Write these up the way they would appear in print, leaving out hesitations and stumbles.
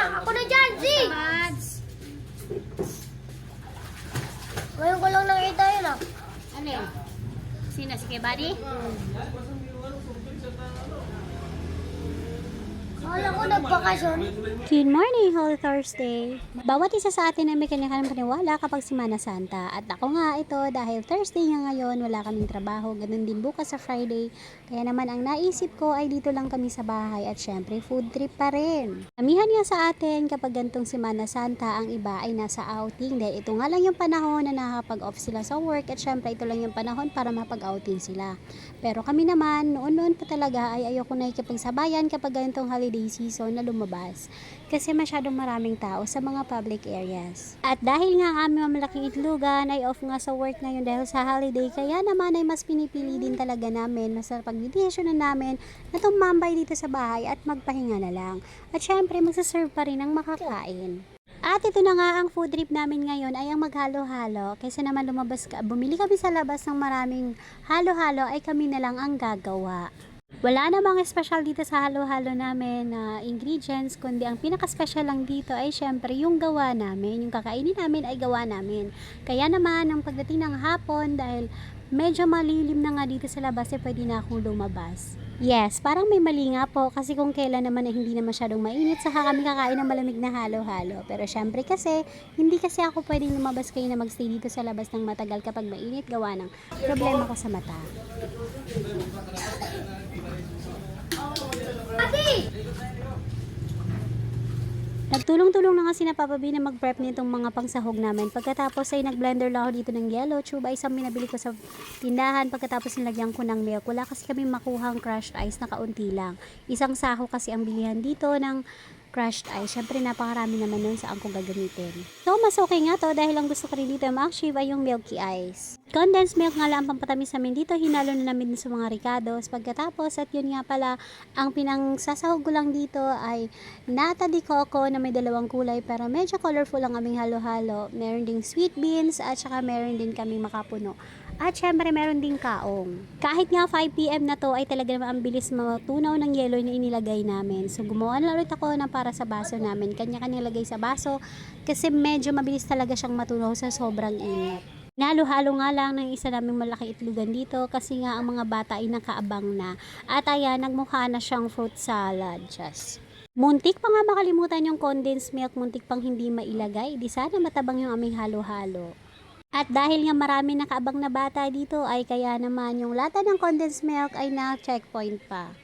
Ako na dyan, Z! Ngayon ko lang nakita yun ah. Ano yun? Sino? Si kay Buddy? Kala ko nagbakasyon. Good morning, Holy Thursday! Bawat isa sa atin ay may kanya-kanyang paniwala kapag Semana Santa. At ako nga ito, dahil Thursday nga ngayon, wala kaming trabaho. Ganun din bukas sa Friday. Kaya naman ang naisip ko ay dito lang kami sa bahay at syempre food trip pa rin. Amihan nga sa atin kapag gantong Semana Santa, ang iba ay nasa outing. Dahil ito nga lang yung panahon na nakakapag-off sila sa work at syempre ito lang yung panahon para mapag-outing sila. Pero kami naman, noon pa talaga ay ayoko na ikipagsabayan kapag ganitong holiday season na lumabas kasi masyadong maraming tao sa mga public areas. At dahil nga ang aming mamalaking itlugan ay off nga sa work ngayon dahil sa holiday, kaya naman ay mas pinipili din talaga namin, mas pagdidesisyonan namin na tumambay dito sa bahay at magpahinga na lang. At syempre magsaserve pa rin ang makakain. At ito na nga ang food trip namin ngayon ay ang maghalo-halo. Kaysa naman bumili kami sa labas ng maraming halo-halo ay kami na lang ang gagawa. Wala namang special dito sa halo-halo namin na ingredients, kundi ang pinaka-special lang dito ay syempre yung gawa namin. Yung kakainin namin ay gawa namin. Kaya naman, ang pagdating ng hapon, dahil medyo malilim na nga dito sa labas, eh pwede na akong lumabas. Yes, parang may mali nga po kasi kung kailan naman ay hindi na masyadong mainit, saka kami kakain ng malamig na halo-halo. Pero syempre kasi, hindi kasi ako pwedeng lumabas kayo na magstay dito sa labas ng matagal kapag mainit, gawa ng problema ko sa mata. Nagtulong-tulong na nga si Papa B na mag-prep nitong mga pangsahog namin. Pagkatapos ay nag-blender lang ako dito ng yellow tube, ay isang binabili ko sa tindahan. Pagkatapos nilagyan ko ng milk. Wala kasi kami makuhang crushed ice na kaunti lang. Isang saho kasi ang bilihan dito ng crushed ice. Syempre napakarami naman nun saan ko gagamitin. So mas okay nga to dahil ang gusto ko rin dito ma-achieve ay yung milky ice. Condensed milk nga lang ang pampatamis namin dito. Hinalo na namin sa mga ricados. Pagkatapos at yun nga pala, ang pinangsasahog ko lang dito ay nata de coco na may dalawang kulay pero medyo colorful ang aming halo-halo. Meron ding sweet beans at saka meron din kaming makapuno. At syempre meron din kaong. Kahit nga 5 PM na to ay talaga naman ang bilis matunaw ng yellow na inilagay namin. So gumawa na ulit ako na para sa baso namin. Kanya-kanya lagay sa baso kasi medyo mabilis talaga siyang matunaw sa sobrang init. Nalo-halo nga lang ng isa naming malaki itlugan dito kasi nga ang mga bata ay nakaabang na. At ayan, nagmukha na siyang fruit salad. Just. Muntik pa nga makalimutan yung condensed milk, muntik pang hindi mailagay. Di sana matabang yung aming halo-halo. At dahil nga marami nakaabang na bata dito ay kaya naman yung lata ng condensed milk ay na-checkpoint pa.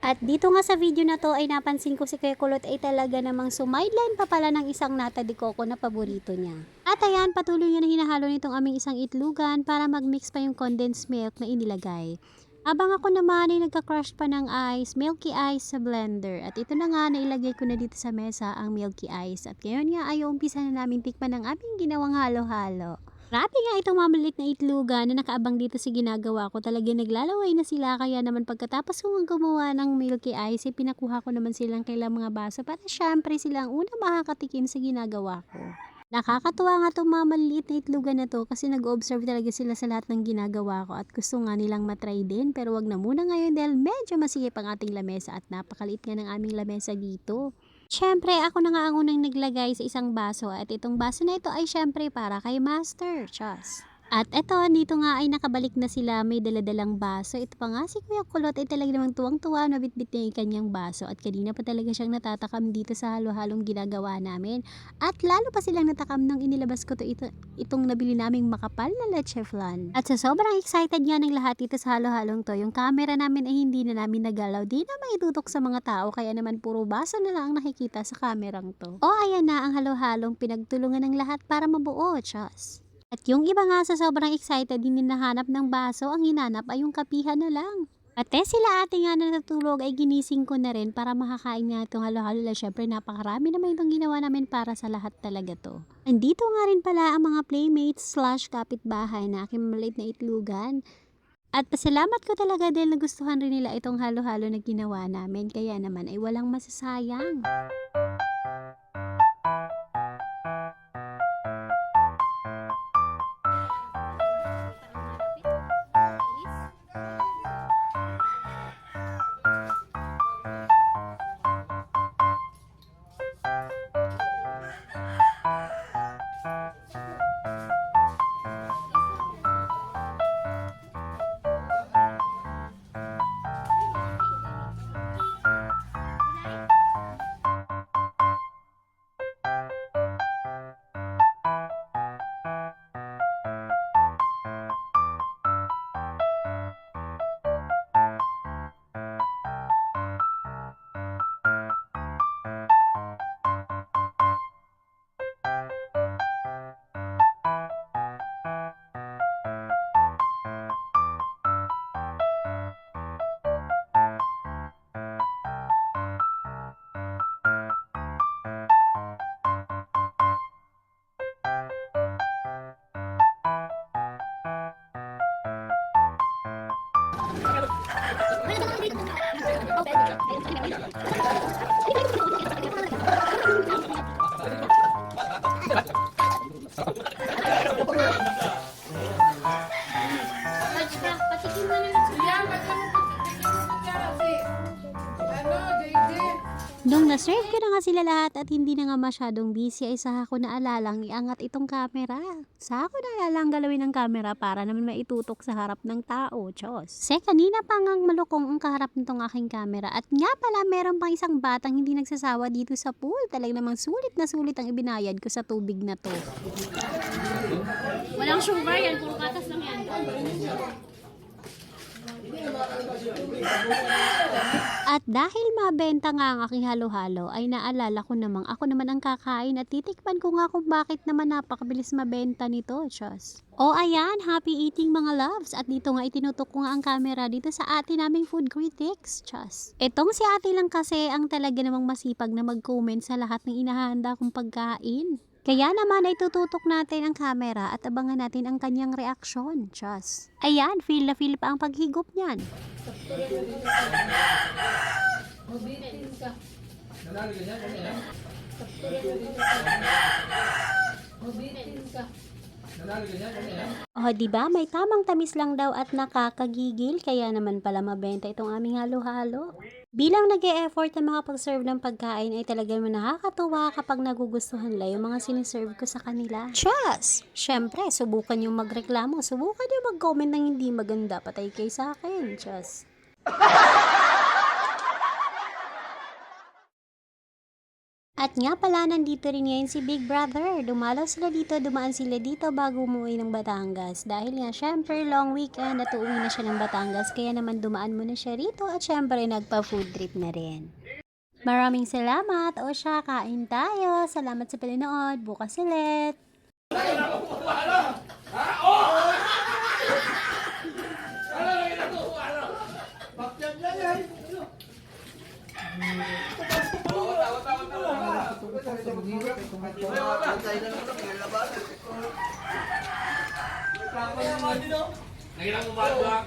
At dito nga sa video na to ay napansin ko si Kuya Kulot ay talaga namang sumideline pa pala ng isang nata de coco na paborito niya. At ayan, patuloy niya na hinahalo nitong aming isang itlugan para mag-mix pa yung condensed milk na inilagay. Abang ako naman ay nagka-crush pa ng ice, milky ice sa blender. At ito na nga, nailagay ko na dito sa mesa ang milky ice. At ngayon nga ay umpisa na namin tikman ng aming ginawang halo-halo. Grabe nga itong mamalit na itlugan na nakaabang dito sa ginagawa ko. Talaga naglalaway na sila kaya naman pagkatapos kong gumawa ng milky ice, pinakuha ko naman silang kailang mga baso para syempre silang unang makakatikim sa ginagawa ko. Nakakatuwa nga itong mamalit na itlugan na to kasi nag-observe talaga sila sa lahat ng ginagawa ko at gusto nga nilang matry din pero wag na muna ngayon dahil medyo masikip ang ating lamesa at napakaliit nga ng aming lamesa dito. Syempre, ako na nga ang unang naglagay sa isang baso at itong baso na ito ay syempre para kay Master. Chas. At eto, dito nga ay nakabalik na sila, may daladalang baso. Ito pa nga si Kuya Kulot ay talaga namang tuwang-tuwa na bitbit niya yung kanyang baso. At kanina pa talaga siyang natatakam dito sa halo-halong ginagawa namin. At lalo pa silang natakam nang inilabas ko itong nabili naming makapal na leche flan. At sa sobrang excited nga ng lahat dito sa halo-halong to, yung camera namin ay hindi na namin nagalaw. Di na maitutok sa mga tao, kaya naman puro baso na lang ang nakikita sa kamerang to. O ayan na ang halo-halong pinagtulungan ng lahat para mabuo, chas. At yung iba nga sa sobrang excited hindi nahanap ng baso, ang hinanap ay yung kapihan na lang. At sila ate nga na natutulog ay ginising ko na rin para makakain nga itong halo-halo. Syempre napakarami naman itong ginawa namin para sa lahat talaga to. Andito nga rin pala ang mga playmates / kapitbahay na aking maliit na itlugan. At pasalamat ko talaga dahil nagustuhan rin nila itong halo-halo na ginawa namin. Kaya naman ay walang masasayang. Patch ka, patikin mo naman. Nung na-serve ko na nga sila lahat at hindi na nga masyadong busy ay saka ko naalalang iangat itong camera. Saka ko naalalang galawin ng camera para naman maitutok sa harap ng tao, Diyos. Kanina pa ngang malukong ang kaharap nitong aking camera at nga pala meron pang isang batang hindi nagsasawa dito sa pool. Talagang namang sulit na sulit ang ibinayad ko sa tubig na to. Walang sugar yan, puro katas lang yan. At dahil mabenta nga ang aking halo-halo, ay naalala ko namang ako naman ang kakain at titikpan ko nga kung bakit naman napakabilis mabenta nito, Diyos. O ayan, happy eating mga loves. At dito nga itinutok ko nga ang camera dito sa ate naming food critics, Diyos. Etong si ate lang kasi ang talaga namang masipag na mag-comment sa lahat ng inahanda kong pagkain. Kaya naman ay tututok natin ang camera at abangan natin ang kanyang reaksyon, Diyos. Ayan, feel na feel pa ang paghigop niyan. Oh, diba? May tamang tamis lang daw at nakakagigil, kaya naman pala mabenta itong aming halo-halo. Bilang nag-e-effort na makapag-serve ng pagkain ay talaga naman nakakatuwa kapag nagugustuhan nila yung mga siniserve ko sa kanila. Chas! Syempre, subukan yung magreklamo, subukan yung mag-comment ng hindi maganda, patay kayo sa akin, Chas. At nga pala, nandito rin ngayon si Big Brother. Dumalaw sila dito, dumaan sila dito bago umuwi ng Batangas. Dahil nga, syempre, long weekend at uuwi na siya ng Batangas. Kaya naman dumaan muna siya rito at syempre, nagpa-food trip na rin. Maraming salamat. O siya, kain tayo. Salamat sa pinanood. Bukas ulit. Nagilang mo ba?